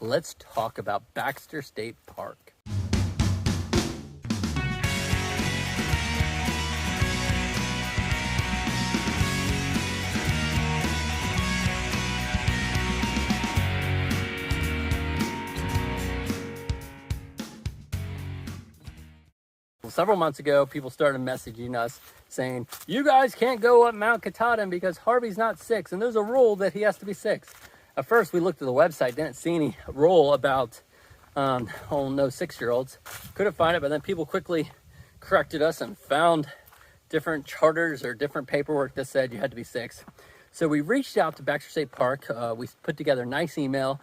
let's talk about Baxter State Park. Several months ago, people started messaging us saying, you guys can't go up Mount Katahdin because Harvey's not 6, and there's a rule that he has to be 6. At first, we looked at the website, didn't see any rule about, no 6-year-olds. Couldn't find it, but then people quickly corrected us and found different charters or different paperwork that said you had to be 6. So we reached out to Baxter State Park. We put together a nice email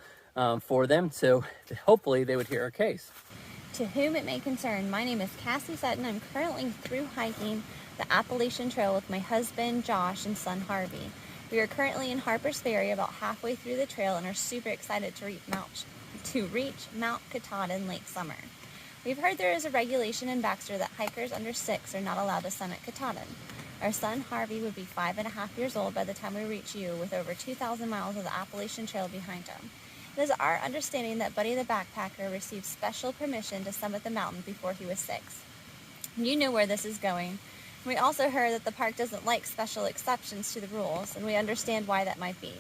for them, so hopefully they would hear our case. To whom it may concern, my name is Cassie Sutton. I'm currently through hiking the Appalachian Trail with my husband, Josh, and son, Harvey. We are currently in Harper's Ferry, about halfway through the trail, and are super excited to reach Mount Katahdin late summer. We've heard there is a regulation in Baxter that hikers under 6 are not allowed to summit Katahdin. Our son, Harvey, would be 5.5 years old by the time we reach you, with over 2,000 miles of the Appalachian Trail behind him. It is our understanding that Buddy the Backpacker received special permission to summit the mountain before he was 6. You know where this is going. We also heard that the park doesn't like special exceptions to the rules, and we understand why that might be.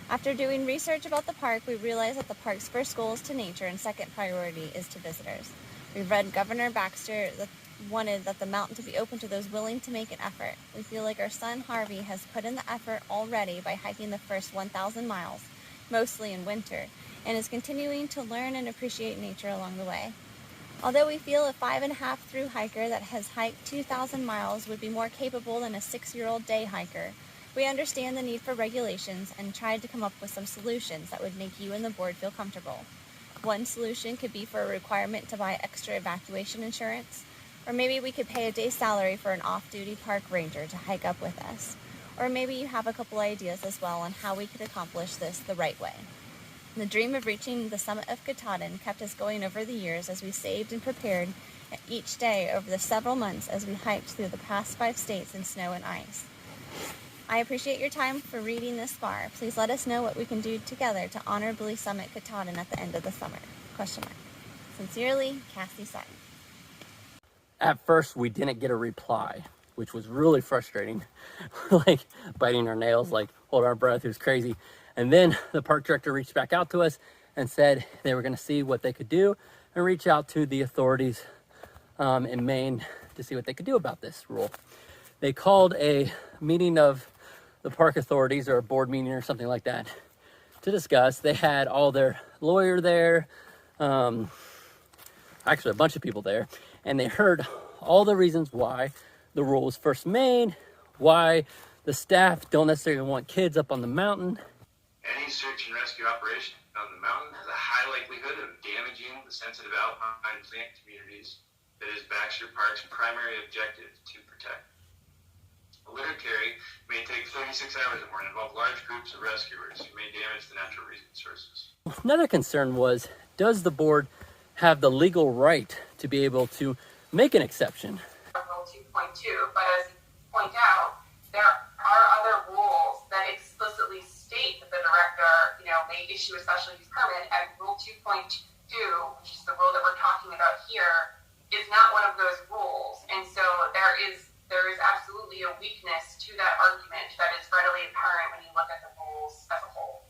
After doing research about the park, we realized that the park's first goal is to nature and second priority is to visitors. We've read Governor Baxter that wanted that the mountain to be open to those willing to make an effort. We feel like our son Harvey has put in the effort already by hiking the first 1,000 miles, mostly in winter, and is continuing to learn and appreciate nature along the way. Although we feel a 5.5 through hiker that has hiked 2,000 miles would be more capable than a 6-year-old day hiker, we understand the need for regulations and tried to come up with some solutions that would make you and the board feel comfortable. One solution could be for a requirement to buy extra evacuation insurance, or maybe we could pay a day's salary for an off-duty park ranger to hike up with us. Or maybe you have a couple ideas as well on how we could accomplish this the right way. The dream of reaching the summit of Katahdin kept us going over the years as we saved and prepared each day over the several months as we hiked through the past 5 states in snow and ice. I appreciate your time for reading this far. Please let us know what we can do together to honorably summit Katahdin at the end of the summer. ? Sincerely, Cassie Sutton. At first, we didn't get a reply, which was really frustrating. Like biting our nails, like holding our breath. It was crazy. And then the park director reached back out to us and said they were going to see what they could do and reach out to the authorities in Maine to see what they could do about this rule. They called a meeting of the park authorities, or a board meeting or something like that, to discuss. They had all their lawyer there, actually a bunch of people there, and they heard all the reasons why the rule was first made, why the staff don't necessarily want kids up on the mountain. Any search and rescue operation on the mountain has a high likelihood of damaging the sensitive alpine plant communities that is Baxter Park's primary objective to protect. A litter carry may take 36 hours or more and involve large groups of rescuers who may damage the natural resources. Another concern was, does the board have the legal right to be able to make an exception? Rule 2.2, but as you point out, there are other rules that explicitly state that the director, may issue a special use permit, and Rule 2.2, which is the rule that we're talking about here, is not one of those rules. And so there is absolutely a weakness to that argument that is readily apparent when you look at the rules as a whole.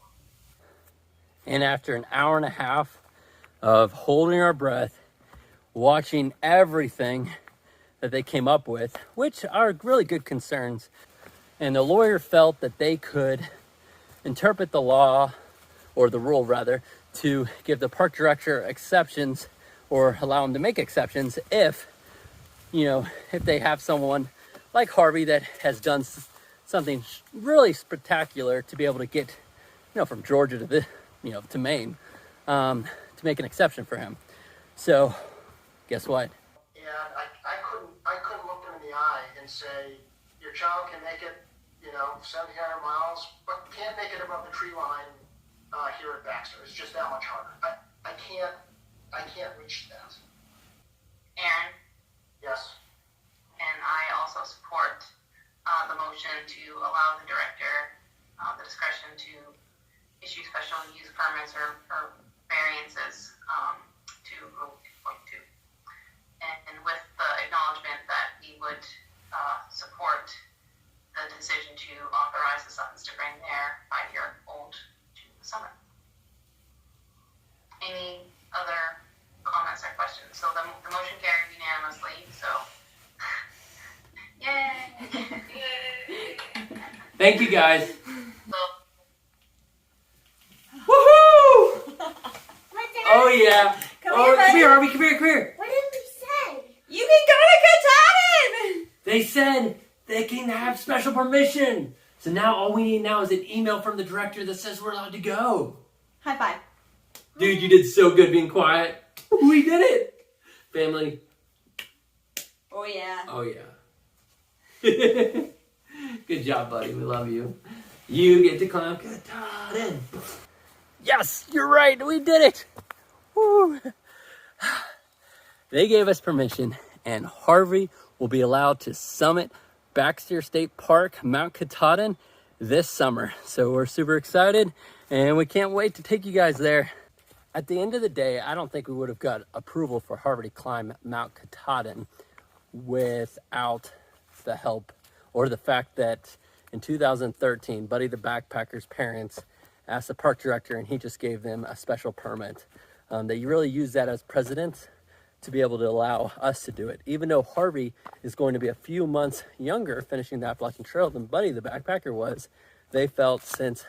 And after an hour and a half of holding our breath, watching everything that they came up with, which are really good concerns, and the lawyer felt that they could interpret the law, or the rule rather, to give the park director exceptions, or allow them to make exceptions if they have someone like Harvey that has done something really spectacular to be able to get, from Georgia to Maine, to make an exception for him. So, guess what? And I couldn't look him in the eye and say, your child can make it, 700 miles, but can't make it above the tree line here at Baxter. It's just that much harder. I can't reach that. Aaron? Yes. And I also support the motion to allow the director the discretion to issue special use permits or variance Thank you, guys. Woohoo! Oh, yeah. Come here, Harvey. Come here. What did we say? You can go to Katahdin! They said they can have special permission. So now all we need now is an email from the director that says we're allowed to go. High five. Dude, you did so good being quiet. We did it. Family. Oh, yeah. Oh, yeah. Good job, buddy. We love you. You get to climb Katahdin. Yes, you're right. We did it. Woo. They gave us permission, and Harvey will be allowed to summit Baxter State Park, Mount Katahdin, this summer. So we're super excited, and we can't wait to take you guys there. At the end of the day, I don't think we would have got approval for Harvey to climb Mount Katahdin without the help or the fact that in 2013, Buddy the Backpacker's parents asked the park director, and he just gave them a special permit. They really use that as precedent to be able to allow us to do it. Even though Harvey is going to be a few months younger finishing the Appalachian Trail than Buddy the Backpacker was, they felt, since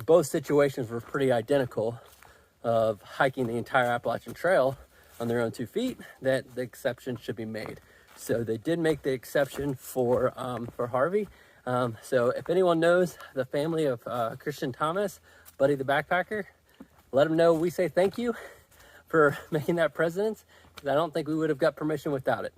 both situations were pretty identical of hiking the entire Appalachian Trail on their own 2 feet, that the exception should be made. So they did make the exception for Harvey. So if anyone knows the family of Christian Thomas, Buddy the Backpacker, let them know we say thank you for making that precedent, because I don't think we would have got permission without it.